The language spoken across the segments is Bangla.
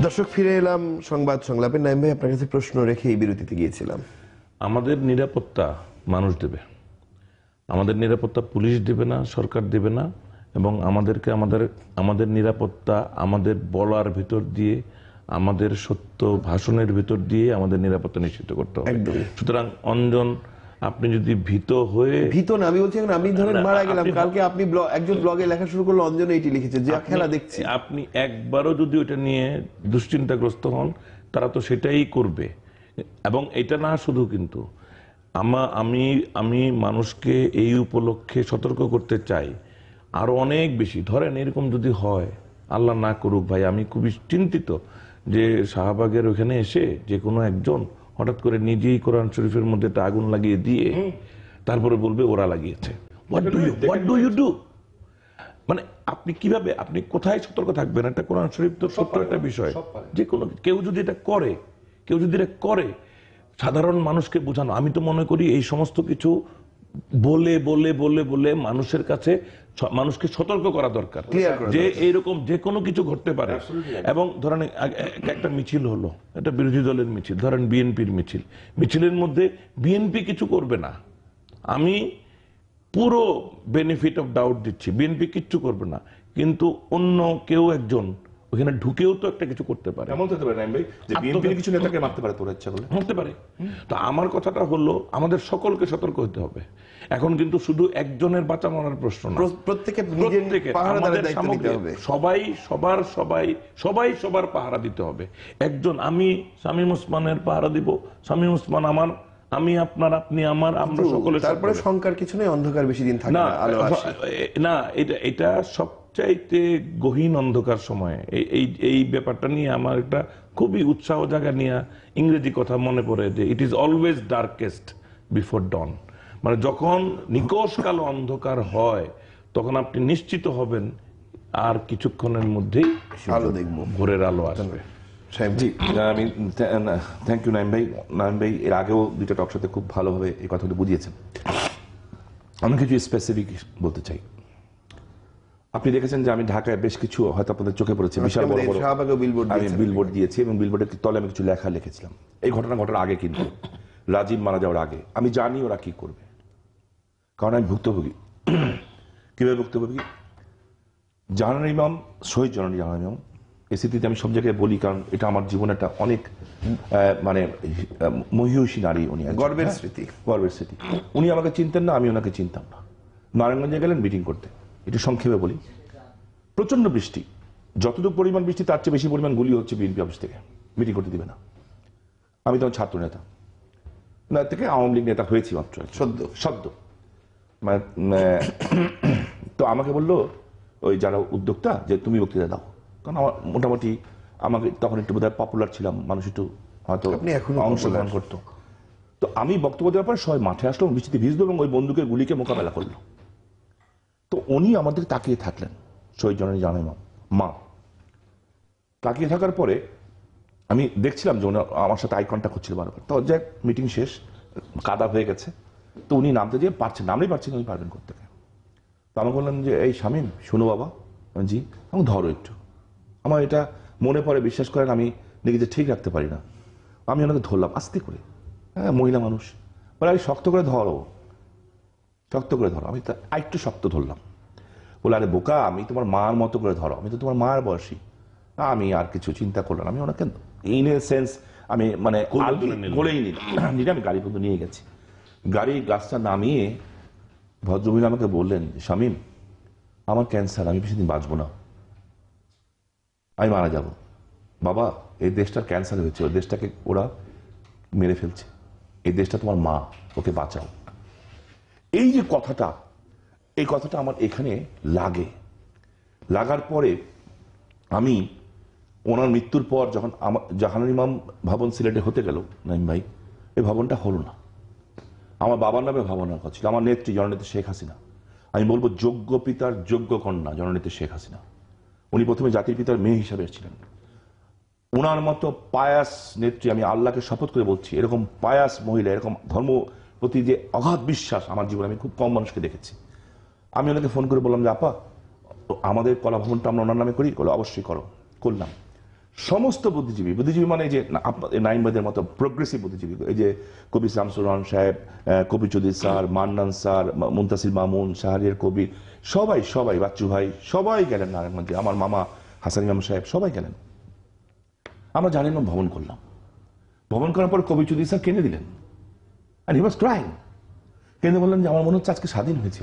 দর্শক, ফিরে এলাম সংবাদ সংলাপে। নাইম ভাই, আপনার কাছে প্রশ্ন রেখে এই বিরতিতে গিয়েছিলাম। আমাদের নিরাপত্তা মানুষ দেবে, আমাদের নিরাপত্তা পুলিশ দেবে না, সরকার দেবে না। এবং আমাদেরকে আমাদের নিরাপত্তা আমাদের বলার ভিতর দিয়ে, আমাদের সত্য ভাষণের ভিতর দিয়ে আমাদের নিরাপত্তা নিশ্চিত করতে হবে। সুতরাং অঞ্জন, আপনি যদি ভীত না, আমি বলছি এখন আমি ধরেন মারা গেলাম, কালকে আপনি একজন ব্লগে লেখা শুরু করলো, অঞ্জন এইটি লিখেছে যে খেলা দেখছি, আপনি একবারও যদি ওটা নিয়ে দুশ্চিন্তাগ্রস্ত হন, তারা তো সেটাই করবে। এবং এটা না শুধু, কিন্তু আমি মানুষকে এই উপলক্ষে সতর্ক করতে চাই আরো অনেক বেশি। ধরেন এরকম যদি হয়, আল্লাহ না করুক ভাই, আমি খুবই চিন্তিত যে শাহবাগের ওখানে এসে যে কোনো একজন হঠাৎ করে নিজেই কোরআন শরীফের মধ্যে একটা আগুন লাগিয়ে দিয়ে তারপরে বলবে ওরা লাগিয়েছে। What do you do? মানে আপনি কিভাবে, আপনি কোথায় সতর্ক থাকবেন? একটা কোরআন শরীফ তো ছোট্ট একটা বিষয়, যে কোনো কেউ যদি এটা করে সাধারণ মানুষকে বোঝানো। আমি তো মনে করি এই সমস্ত কিছু বলে বলে বলে বলে মানুষের কাছে মানুষকে সতর্ক করা দরকার যে এইরকম যে কোনো কিছু ঘটতে পারে। এবং ধরেন একটা মিছিল হলো, একটা বিরোধী দলের মিছিল, ধরেন বিএনপির মিছিলের মধ্যে বিএনপি কিছু করবে না, আমি পুরো বেনিফিট অফ ডাউট দিচ্ছি, বিএনপি কিচ্ছু করবে না, কিন্তু অন্য কেউ একজন ওখানে ঢুকেও তো একটা কিছু করতে পারে। এমন হতে পারে না ভাই যে বিএনপির কিছু নেতাকে মারতে পারে, তোর ইচ্ছা করলে মারতে পারে। তো আমার কথাটা হলো, আমাদের সকলকে সতর্ক হতে হবে। এখন কিন্তু শুধু একজনের বাঁচা মরার প্রশ্ন না, প্রত্যেকে সবাই সবার পাহারা দিতে হবে। একজন, আমি শামীম ওসমানের পাহারা দিব, শামীম ওসমান আমার, আমি আপনার, আপনি আমার, আমরা সকলে। তারপরে শঙ্কার কিছু নেই, অন্ধকার বেশি দিন থাকে না, এটা সবচাইতে গহীন অন্ধকার সময়। এই ব্যাপারটা নিয়ে আমার একটা খুবই উৎসাহ জায়গা নিয়ে ইংরেজি কথা মনে পড়ে যে it is always darkest before dawn. মানে যখন নিকষ কালো অন্ধকার হয়, তখন আপনি নিশ্চিত হবেন আর কিছুক্ষণের মধ্যেই আলো দেখবো, ভোরের আলো আসবে। জি, আমি থ্যাংক ইউ নাইম ভাই। নাইম ভাই এর আগেও দুইটা টক শোতে খুব ভালোভাবে এই কথাগুলো বুঝিয়েছেন। আমি কিছু স্পেসিফিক বলতে চাই। আপনি দেখেছেন যে আমি ঢাকায় বেশ কিছু, হয়তো আপনাদের চোখে পড়েছে, বিশাল বড় বড় আমি বিলবোর্ড দিয়েছি এবং বিলবোর্ডের তলে আমি কিছু লেখা লিখেছিলাম। এই ঘটনা ঘটার আগে, কিন্তু রাজীব মারা যাওয়ার আগে আমি জানি ওরা কি করবে, কারণ আমি ভুক্তভোগী। কিভাবে ভুক্তভোগী? জাহানারা ইমাম, শহীদ জননী জাহানারা ইমাম, এই স্মৃতিতে আমি সব জায়গায় বলি, কারণ এটা আমার জীবনে একটা অনেক মানে মহিষী নারী, উনি গর্বের স্মৃতি। উনি আমাকে চিনতেন না, আমি ওনাকে চিনতাম না। নারায়ণগঞ্জে গেলেন মিটিং করতে। একটু সংক্ষেপে বলি, প্রচন্ড বৃষ্টি, যতটুকু পরিমাণ বৃষ্টি তার চেয়ে বেশি পরিমাণ গুলি হচ্ছে বিএনপি অফিস থেকে, মিটিং করতে দিবে না। আমি তখন ছাত্র নেতা, না থেকে আওয়ামী লীগ নেতা হয়েছি মাত্র সদ্য। তো আমাকে বললো ওই যারা উদ্যোক্তা যে তুমি বক্তৃতা দাও, কারণ আমার মোটামুটি আমাকে তখন একটু বোধহয় পপুলার ছিলাম, মানুষ একটু হয়তো অংশগ্রহণ করতো। তো আমি বক্তব্য দেওয়ার পর সবাই মাঠে আসলো, বৃষ্টিতে ভিজলো এবং ওই বন্দুকের গুলিকে মোকাবেলা করলো। তো উনি আমাদের তাকিয়ে থাকলেন, শহীদ জননী জাহানারা ইমাম মা তাকিয়ে থাকার পরে আমি দেখছিলাম যে আমার সাথে আই কন্ট্যাক্ট হচ্ছিল বারবার। তো যাই, মিটিং শেষ, কাদা হয়ে গেছে, তো উনি নামতে যেয়ে পারছেন, নামলেই পারছেন, উনি পারবেন করতে। তো আমি বললাম যে এই শামীম শোনো বাবা। জি। আমি ধরো একটু, আমার এটা মনে পড়ে, বিশ্বাস করেন আমি নিজে ঠিক রাখতে পারি না। আমি ওনাকে ধরলাম আস্তে করে, হ্যাঁ মহিলা মানুষ, বলে আমি শক্ত করে ধরো, আমি তা একটু শক্ত ধরলাম। বলে আরে বোকা, আমি তোমার মার মতো করে ধরো, আমি তো তোমার মার বয়সী। আমি আর কিছু চিন্তা করলাম, আমি ওনাকে ইন এ সেন্স আমি মানে বলেই নিলাম, আমি গাড়ি পর্যন্ত নিয়ে গেছি। গাড়ি গাছটা নামিয়ে ভদ্রমহিলা আমাকে বললেন, শামীম আমার ক্যান্সার, আমি বেশি দিন বাঁচবো না, আমি মারা যাব। বাবা, এই দেশটার ক্যান্সার হয়েছে, ওই দেশটাকে ওরা মেরে ফেলছে, এই দেশটা তোমার মা, ওকে বাঁচাও। এই যে কথাটা, এই কথাটা আমার এখানে লাগার পরে আমি ওনার মৃত্যুর পর যখন আমার জাহানারা ইমাম ভবন সিলেটে হতে গেল, নাইম ভাই, এই ভবনটা হলো না। আমার বাবার নামে ভবনের কথা ছিল, আমার নেত্রী জননেত্রী শেখ হাসিনা, আমি বলবো যোগ্য পিতার যোগ্য কন্যা জননেত্রী শেখ হাসিনা। উনি প্রথমে জাতির পিতার মেয়ে হিসাবে এসেছিলেন। ওনার মতো পায়াস নেত্রী, আমি আল্লাহকে শপথ করে বলছি, এরকম পায়াস মহিলা, এরকম ধর্ম প্রতি যে অগাধ বিশ্বাস আমার জীবনে আমি খুব কম মানুষকে দেখেছি। আমি ওনাকে ফোন করে বললাম যে আপা, আমাদের কলা ভবনটা আমরা ওনার নামে করি? বলে অবশ্যই করলাম। সমস্ত বুদ্ধিজীবী মানে এই যে নাইমবাদের মতো প্রোগ্রেসিভ বুদ্ধিজীবী, এই যে কবি শামসুর রহমান সাহেব, কবি চৌধুরী স্যার, মান্নান স্যার, মুনতাসির মামুন, শাহরিয়ার কবির, সবাই বাচ্চু ভাই সবাই গেলেন নারায়ণগঞ্জে। আমার মামা হাসান ইমাম সাহেব সবাই গেলেন। আমরা জানেন না ভ্রমণ করলাম। ভ্রমণ করার পর কবি চৌধুরী স্যার কেঁদে দিলেন, and he was crying। কেঁদে বললেন যে আমার মনে হচ্ছে আজকে স্বাধীন হয়েছি,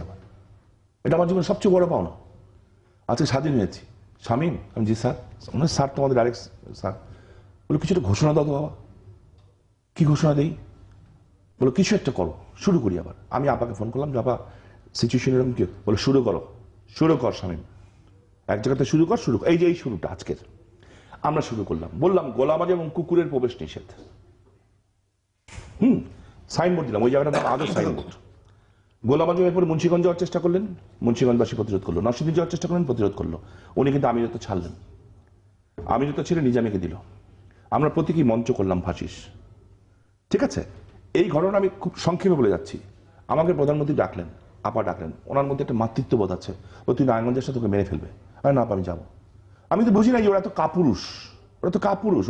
এটা আমার জীবনের সবচেয়ে বড় পাওনা, আজকে স্বাধীন হয়েছি। শামীম, আমি জি স্যার। স্যার তোমাদের আরেক স্যার বলো কিছু একটা ঘোষণা দাও তো বাবা। কি ঘোষণা দেই? বলো কিছু একটা করো, শুরু করি। আবার আমি আপাকে ফোন করলাম, আপা সিচুয়েশন এরকম কি? বলো শুরু কর শামীম, এক জায়গাতে শুরু কর। এই যে এই শুরুটা আজকের আমরা শুরু করলাম। বললাম গোলাবাজ এবং কুকুরের প্রবেশ নিষেধ। সাইনবোর্ড দিলাম, ওই জায়গাটা আজও সাইনবোর্ড। গোলাবাজি এরপর মুন্সিগঞ্জ যাওয়ার চেষ্টা করলেন, মুন্সিগঞ্জবাসী প্রতিরোধ করলো। নরসিংদী যাওয়ার চেষ্টা করলেন, প্রতিরোধ করলো। উনি কিন্তু আমিরত ছাড়লেন, আমিরত ছেড়ে নিজামীকে দিল। আমরা প্রতীকী মঞ্চ করলাম ফাঁসিস। ঠিক আছে, এই ঘটনা আমি খুব সংক্ষেপে বলে যাচ্ছি। আমাকে প্রধানমন্ত্রী ডাকলেন, আপা ডাকলেন, ওনার মধ্যে একটা মাতৃত্ববোধ আছে। ও তুই নারায়ণগঞ্জের সাথে তোকে মেরে ফেলবে। না আমি যাবো। আমি তো বুঝি না যে ওরা তো কাপুরুষ,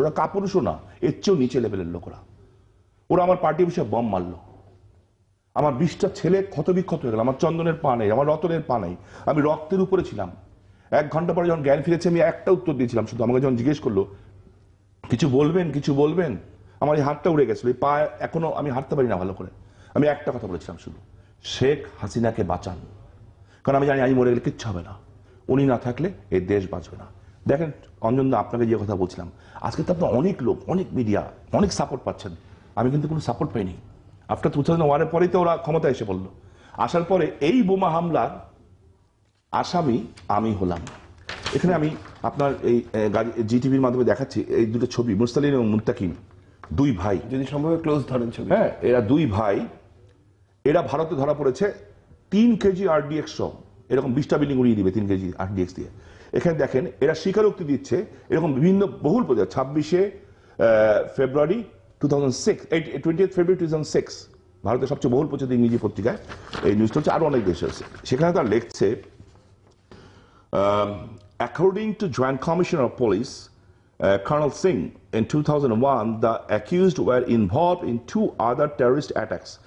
ওরা কাপুরুষও না, এর চেয়েও নিচে লেভেলের লোকরা। ওরা আমার পার্টি অফিসে বম মারলো, আমার 20টা ছেলে ক্ষতবিক্ষত হয়ে গেল, আমার চন্দনের পা নেই, আমার রতনের পা নেই, আমি রক্তের উপরে ছিলাম। 1 ঘন্টা পরে যখন জ্ঞান ফিরেছে আমি একটা উত্তর দিয়েছিলাম শুধু। আমাকে যখন জিজ্ঞেস করলো কিছু বলবেন, আমার এই হাতটা উড়ে গেছিল, এই পা এখনো আমি হাঁটতে পারি না ভালো করে। আমি একটা কথা বলেছিলাম শুধু, শেখ হাসিনাকে বাঁচান। কারণ আমি জানি আমি মরে গেলে কিচ্ছু হবে না, উনি না থাকলে এই দেশ বাঁচবে না। দেখেন অঞ্জনদা, আপনাকে যে কথা বলছিলাম, আজকে তো আপনার অনেক লোক, অনেক মিডিয়া, অনেক সাপোর্ট পাচ্ছেন। আমি কিন্তু কোনো সাপোর্ট পাইনি। আফটার 2001 পরেই তো ওরা ক্ষমতা এসে পড়লো। আসার পরে এই বোমা হামলার আসামি আমি হলাম। এখানে আমি আপনার এই জিটিভির মাধ্যমে দেখাচ্ছি এই দুটো ছবি, মুস্তালিন এবং মুত্তাকিম, 2 ভাই। যদি সম্ভব ক্লোজ ধরেন ছবি। হ্যাঁ, এরা 2 ভাই। এরা ভারতে ধরা পড়েছে 3 কেজি RDX সহ, এরকম 20টা বিল্ডিং উড়িয়ে দিবে 3 কেজি RDX দিয়ে। এখানে দেখেন এরা স্বীকারোক্তি দিচ্ছে, এরকম বিভিন্ন বহুল প্রচার। 26শে ফেব্রুয়ারি 2006, 20th February 2006 ভারতের সবচেয়ে বহুল প্রচারিত ইংরেজি পত্রিকায় এই নিউজটা হচ্ছে, আরো অনেক দেশে আছে। সেখানে তারা লিখছে, according to joint commissioner of police Colonel Singh, in 2001 the accused were involved in 2 other terrorist attacks,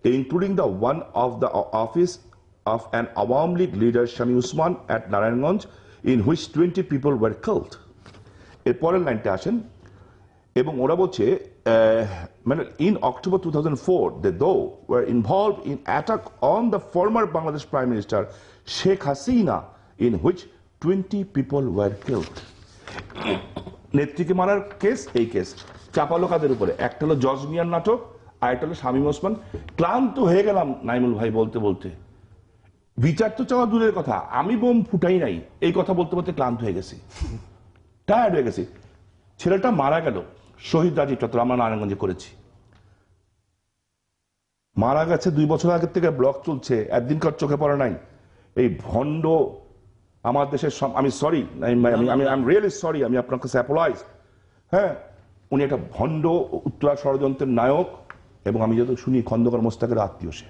including the one of the office of an Awam League leader Shami Usman at Narayanganj, in which 20 people were killed. এর পরের লাইনটা আসেন, এবং ওরা বলছে মানে in October 2004 they though were involved in attack on the former Bangladesh Prime Minister Sheikh Hasina, in which 20 people were killed. নেত্রীকে মারার কেস, এই কেস চাপালো কাদের উপরে? একটা হলো জজ মিয়ার নাটক, আর একটা হলো শামীম ওসমান। ক্লান্ত হয়ে গেলাম নাইমুল ভাই বলতে, বিচার তো চাওয়া দূরের কথা, আমি বোম ফুটাই নাই এই কথা বলতে ক্লান্ত হয়ে গেছি, টায়ার্ড হয়ে গেছি। ছেলেটা মারা গেল শহীদ রাজীব চত্বর, আমরা নারায়ণগঞ্জে করেছি। মারা গেছে 2 বছর আগের থেকে ব্লক চলছে, একদিনকার চোখে পড়ে নাই। এই ভণ্ড আমার দেশের, আমি সরি, আমি রিয়েলি সরি, আমি আপনার কাছে অ্যাপোলাইজ। হ্যাঁ, উনি একটা ভণ্ড উত্তরা ষড়যন্ত্রের নায়ক, এবং আমি যত শুনি খন্দকার মোস্তাকের আত্মীয়। সে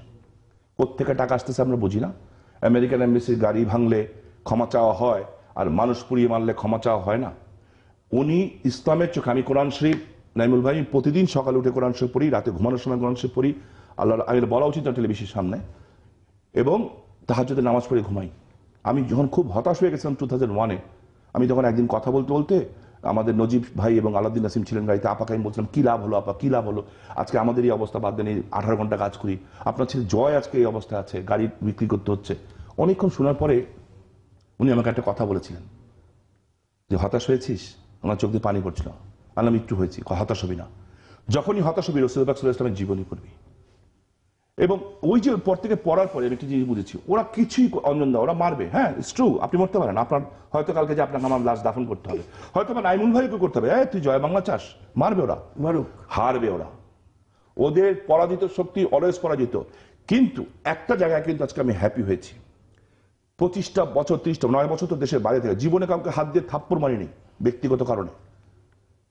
কোত্থেকে টাকা আসতেছে আমরা বুঝি না। আমেরিকান এমবেসির গাড়ি ভাঙলে ক্ষমা চাওয়া হয়, আর মানুষ পুড়িয়ে মারলে ক্ষমা চাওয়া হয় না। উনি ইসলামের চোখে, আমি কোরআন শরীফ, নাইমুল ভাই প্রতিদিন সকালে উঠে কোরআন শরীফ পড়ি, রাতে ঘুমানোর সময় কোরআন শরীফ পড়ি, আল্লাহ আমি বলা উচিত না টেলিভিশনের সামনে, এবং তাহাজ্জুদের নামাজ পড়ে ঘুমাই। আমি যখন খুব হতাশ হয়ে গেছিলাম 2001-এ, আমি তখন একদিন কথা বলতে আমাদের নজিব ভাই এবং আলাউদ্দিন নাসিম ছিলেন গাড়িতে, আপাকে আমি বলছিলাম কি লাভ হলো আপা, কি লাভ হলো, আজকে আমাদের এই অবস্থা, বাদ দেন 18 ঘন্টা কাজ করি, আপনার ছেলে জয় আজকে এই অবস্থা আছে, গাড়ি বিক্রি করতে হচ্ছে। অনেকক্ষণ শোনার পরে উনি আমাকে একটা কথা বলেছিলেন যে হতাশ হয়েছিস? আমার চোখ দিয়ে পানি পড়ছিল। আল্লাহ মৃত্যু হয়েছি, হতাশ হবি না। যখনই হতাশ হবি রাসূলুল্লাহ সাল্লাল্লাহু আলাইহি ওয়াসাল্লামের জীবনী পড়বি। এবং ওই যে পর থেকে পড়ার পরে আমি একটা জিনিস বুঝেছি, ওরা কিছুই অঞ্জন দা, ওরা মারবে। হ্যাঁ, ইটস ট্রু, আপনি মরতে পারেন, আপনার হয়তো কালকে যে আপনাকে আমার লাশ দাফন করতে হবে, হয়তো আমার নাইমুল ভাইকে করতে হবে, হ্যাঁ তুই জয় বাংলা চাস, মারবে ওরা, মারুক, হারবে ওরা। ওদের পরাজিত শক্তি অলওয়েজ পরাজিত। কিন্তু একটা জায়গায় কিন্তু আজকে আমি হ্যাপি হয়েছি, 25টা বছর 9 বছর তো দেশের বাইরে থেকে, জীবনে কাউকে হাত দিয়ে থাপ্পড় মারিনি ব্যক্তিগত কারণে।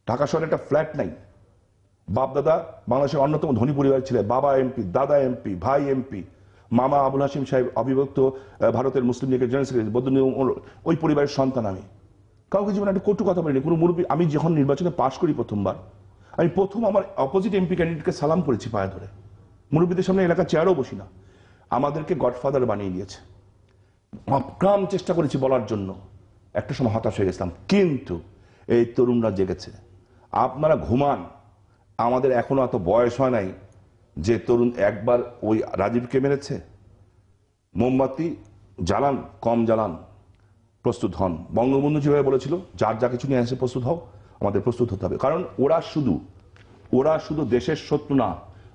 ঢাকা শহরে একটা ফ্ল্যাট নাই। বাপ দাদা বাংলাদেশের অন্যতম ধনী পরিবার ছিলেন, বাবা এমপি, দাদা এমপি, ভাই এমপি, মামা আবুল হাসিম সাহেব অবিভক্ত ভারতের মুসলিম লীগের জেনারেল সেক্রেটারি, ওই পরিবারের সন্তান আমি। কাউকে জীবনে একটা কটু কথা বলিনি কোনো মুরব্বী। আমি যখন নির্বাচনে পাশ করি প্রথমবার, আমি প্রথম আমার অপোজিট এমপি ক্যান্ডিডেটকে সালাম করেছি পায়ে ধরে। মুরব্বীদের সামনে এলাকার চেয়ারও বসি না। আমাদেরকে গডফাদার বানিয়ে দিয়েছে। আপ্রাণ চেষ্টা করেছি বলার জন্য, একটা সময় হতাশ হয়ে গেছিলাম। কিন্তু এই তরুণরা জেগেছে। আপনারা ঘুমান, আমাদের এখনো এত বয়স হয় নাই যে তরুণ একবার ওই রাজীবকে মেরেছে। মোমবাতি জ্বালান, কম জ্বালান, প্রস্তুত হন। বঙ্গবন্ধু যেভাবে বলেছিল, যার যা কিছু নিয়ে আসে প্রস্তুত হও, আমাদের প্রস্তুত হতে হবে। কারণ ওরা শুধু দেশের শত্রু না,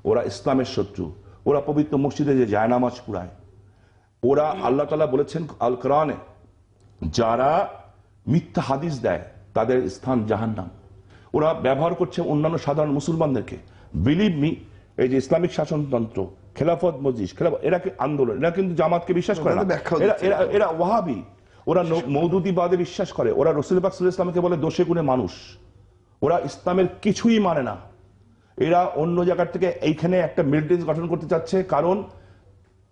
ওরা ইসলামের শত্রু। ওরা পবিত্র মসজিদে যে জায়নামাজ পুরায়, ওরা আল্লাহ তাআলা বলেছেন আল কোরআনে, যারা মিথ্যা হাদিস দেয় তাদের স্থান জাহান্নাম। ওরা ব্যবহার করছে অন্যান্য সাধারণ মুসলমানদেরকে। বিলিভ মি, এই যে ইসলামিক শাসনতন্ত্র, খেলাফত মজলিস, এরা কি আন্দোলন, এরা কিন্তু জামাতকে বিশ্বাস করে না। এরা ওয়াহাবি, ওরা মওদুদিবাদে বিশ্বাস করে, ওরা রাসূল পাক সাল্লাল্লাহু আলাইহি ওয়াসাল্লামকে বলে দোষে গুণে মানুষ। ওরা ইসলামের কিছুই মানে না। এরা অন্য জায়গা থেকে এইখানে একটা মিলিটেন্স গঠন করতে চাচ্ছে, কারণ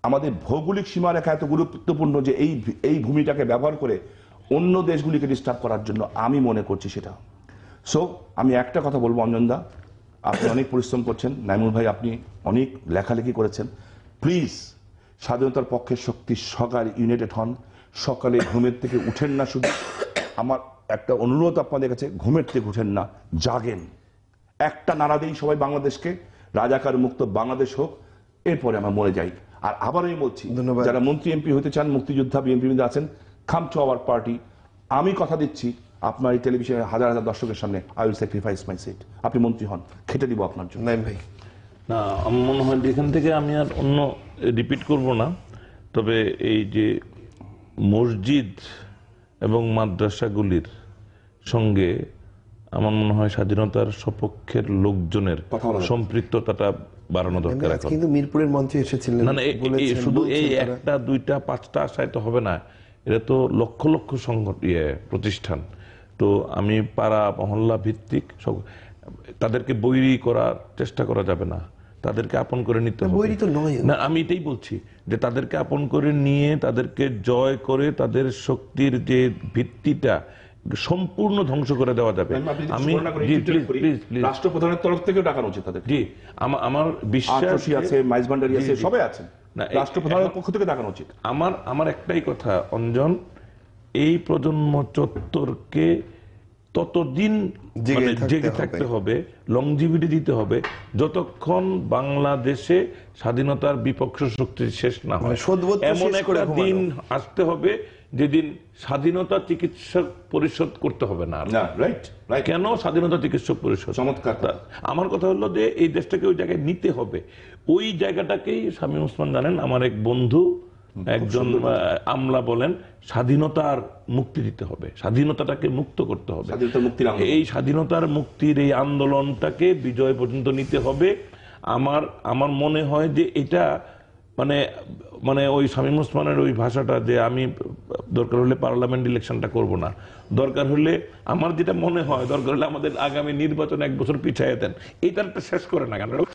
আমাদের ভৌগোলিক সীমারেখা এত গুরুত্বপূর্ণ যে এই ভূমিটাকে ব্যবহার করে অন্য দেশগুলিকে ডিস্টার্ব করার জন্য আমি মনে করছি সেটা। সো আমি একটা কথা বলবো, অঞ্জনদা, আপনি অনেক পরিশ্রম করছেন, নাইমুল ভাই আপনি অনেক লেখালেখি করেছেন। প্লিজ স্বাধীনতার পক্ষের শক্তি সকালে ইউনাইটেড হন, সকালে ঘুমের থেকে উঠেন না। শুধু আমার একটা অনুরোধ আপনাদের কাছে, ঘুমের থেকে উঠেন না, জাগেন। একটা নাড়া দেই সবাই বাংলাদেশকে, রাজাকার মুক্ত বাংলাদেশ হোক, এরপরে আমরা মরে যাই। আর আবার আমি বলছি, যারা মন্ত্রী এমপি হতে চান, মুক্তিযোদ্ধা বিএনপি আছেন, কাম টু আওয়ার পার্টি। আমি কথা দিচ্ছি, আপনার এই টেলিভিশনে হাজার হাজার দর্শকের সামনে I will sacrifice my seat. আপনি মন্ত্রী হন, খেটে দিব আপনার জন্য। নাইম ভাই, না, আমার মনে হয় এখান থেকে আমি আর অন্য রিপিট করব না। তবে এই যে মসজিদ এবং মাদ্রাসাগুলির সঙ্গে আমার মনে হয় স্বাধীনতার সপক্ষের লোকজনের সম্পৃক্ততাটা বাড়ানো দরকার। কিন্তু মিরপুরের মঞ্চে এসেছিলেন, না, শুধু এই একটা দুইটা পাঁচটা আশায় তো হবে না, এটা তো লক্ষ লক্ষ প্রতিষ্ঠান। তো আমি পাড়া মহল্লা ভিত্তিক তাদেরকে বৈরী করার চেষ্টা করা যাবে না, তাদেরকে আপন করে নিতে হবে। বৈরী তো নয় না, আমি এটাই বলছি যে তাদেরকে আপন করে নিয়ে তাদেরকে জয় করে তাদের শক্তির যে ভিত্তিটা সম্পূর্ণ ধ্বংস করে দেওয়া যাবে। আমি রাষ্ট্রপ্রধানের তরফ থেকে ডাকানো উচিত তাদের। জি, আমার বিশ্বাস আছে, মাইজ ভান্ডারী আছে, সবাই আছেন, রাষ্ট্রপ্রধানের পক্ষ থেকে ডাকানো উচিত। আমার একটাই কথা অঞ্জন, এই প্রজন্ম চত্বরকে ততদিন জেগে থাকতে হবে, লংজিভিটি দিতে হবে, যতক্ষণ বাংলাদেশে স্বাধীনতার বিপক্ষ শক্তি শেষ না হয়। এমন একটা দিন আসতে হবে যেদিন স্বাধীনতা চিকিৎসক পরিষদ করতে হবে না। কেন স্বাধীনতা চিকিৎসক পরিষদ? চমৎকার। আমার কথা হলো যে এই দেশটাকে ওই জায়গায় নিতে হবে। ওই জায়গাটাকেই শামীম ওসমান জানেন, আমার এক বন্ধু একজন আমলা বলেন, স্বাধীনতার মুক্তি দিতে হবে, স্বাধীনতাটাকে মুক্ত করতে হবে। এই স্বাধীনতার মুক্তির এই আন্দোলনটাকে বিজয় পর্যন্ত নিতে হবে। আমার মনে হয় যে এটা মানে ওই শামীম ওসমানের ওই ভাষাটা যে আমি দরকার হলে পার্লামেন্ট ইলেকশনটা করব না, দরকার হলে আমার যেটা মনে হয় দরকার হলে আমাদের আগামী নির্বাচন 1 বছর পিছিয়ে দেন, এইটা শেষ করে না কেন?